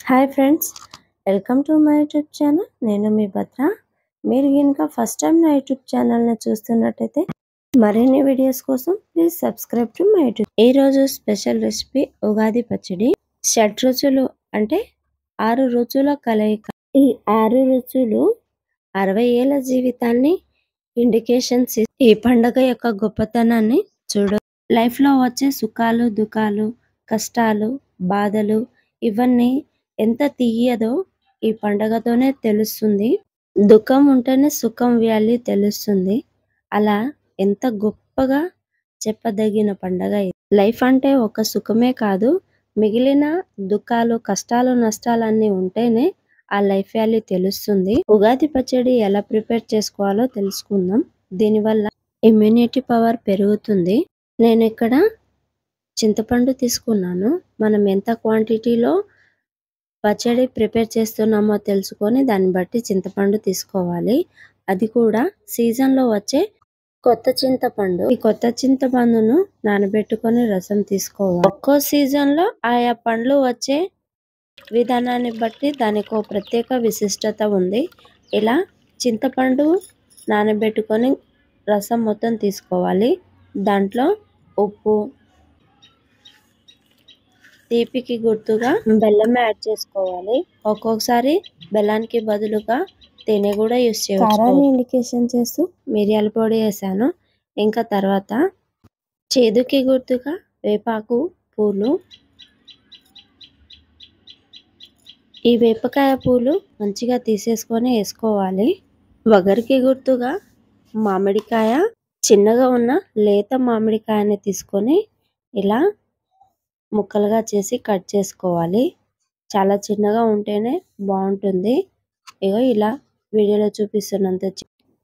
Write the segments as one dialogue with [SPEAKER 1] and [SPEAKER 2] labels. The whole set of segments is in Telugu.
[SPEAKER 1] Hi friends, welcome to my YouTube channel. నేను మీ భద్ర. మీరు కనుక ఫస్ట్ టైం నా యూట్యూబ్ ఛానల్ని చూస్తున్నట్టయితే మరిన్ని వీడియోస్ కోసం please subscribe to my YouTube. ఈరోజు స్పెషల్ రెసిపీ ఉగాది పచ్చడి. షడ్రుచులు అంటే 6 రుచుల కలయిక. ఈ 6 రుచులు 60 ఏళ్ల జీవితాన్ని ఇండికేషన్స్. ఈ పండుగ యొక్క గొప్పతనాన్ని చూడ లైఫ్లో వచ్చే సుఖాలు, దుఃఖాలు, కష్టాలు, బాధలు ఇవన్నీ ఎంత తీయదో ఈ పండగతోనే తెలుస్తుంది. దుఃఖం ఉంటేనే సుఖం వాల్యూ తెలుస్తుంది. అలా ఎంత గొప్పగా చెప్పదగిన పండగ ఇది. లైఫ్ అంటే ఒక సుఖమే కాదు, మిగిలిన దుఃఖాలు, కష్టాలు, నష్టాలన్నీ ఉంటేనే ఆ లైఫ్ వాల్యూ తెలుస్తుంది. ఉగాది పచ్చడి ఎలా ప్రిపేర్ చేసుకోవాలో తెలుసుకుందాం. దీనివల్ల ఇమ్యూనిటీ పవర్ పెరుగుతుంది. నేను ఇక్కడ చింతపండు తీసుకున్నాను. మనం ఎంత క్వాంటిటీలో పచ్చడి ప్రిపేర్ చేస్తున్నామో తెలుసుకొని దాన్ని బట్టి చింతపండు తీసుకోవాలి. అది కూడా సీజన్లో వచ్చే కొత్త చింతపండు. ఈ కొత్త చింతపండును నానబెట్టుకొని రసం తీసుకోవాలి. ఒక్కో సీజన్లో ఆయా పండ్లు వచ్చే విధానాన్ని బట్టి దానికి ప్రత్యేక విశిష్టత ఉంది. ఇలా చింతపండు నానబెట్టుకొని రసం మొత్తం తీసుకోవాలి. దాంట్లో ఉప్పు, తీపికి గుర్తుగా బెల్లం యాడ్ చేసుకోవాలి. ఒక్కొక్కసారి బెల్లానికి బదులుగా తేనె కూడా యూస్ చేయవచ్చు. కారాన్ని ఇండికేషన్ చేస్తూ మిరియాల పొడి వేసాను. ఇంకా తర్వాత చేదుకి గుర్తుగా వేపాకు పూలు. ఈ వేపకాయ పూలు మంచిగా తీసేసుకొని వేసుకోవాలి. వగరికి గుర్తుగా మామిడికాయ, చిన్నగా ఉన్న లేత మామిడికాయని తీసుకొని ఇలా ముక్కలుగా చేసి కట్ చేసుకోవాలి. చాలా చిన్నగా ఉంటేనే బాగుంటుంది. ఇగో ఇలా వీడియోలో చూపిస్తున్నంత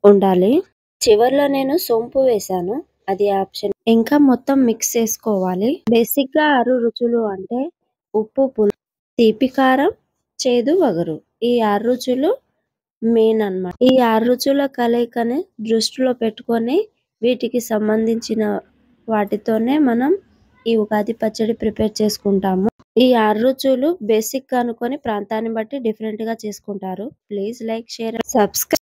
[SPEAKER 1] ఉండాలి. చివర్లో నేను సోంపు వేసాను, అది ఆప్షన్. ఇంకా మొత్తం మిక్స్ చేసుకోవాలి. బేసిక్ గా 6 రుచులు అంటే ఉప్పు, పులుపు, తీపి, కారం, చేదు, వగరు. ఈ 6 రుచులు మెయిన్ అన్నమాట. ఈ 6 రుచుల కలయికని దృష్టిలో పెట్టుకొని వీటికి సంబంధించిన వాటితోనే మనం ఈ ఉగాది పచ్చడి ప్రిపేర్ చేసుకుంటాము. ఈ 6 రుచులు బేసిక్ గా అనుకొని ప్రాంతాన్ని బట్టి డిఫరెంట్ గా చేసుకుంటారు. Please like, share, subscribe.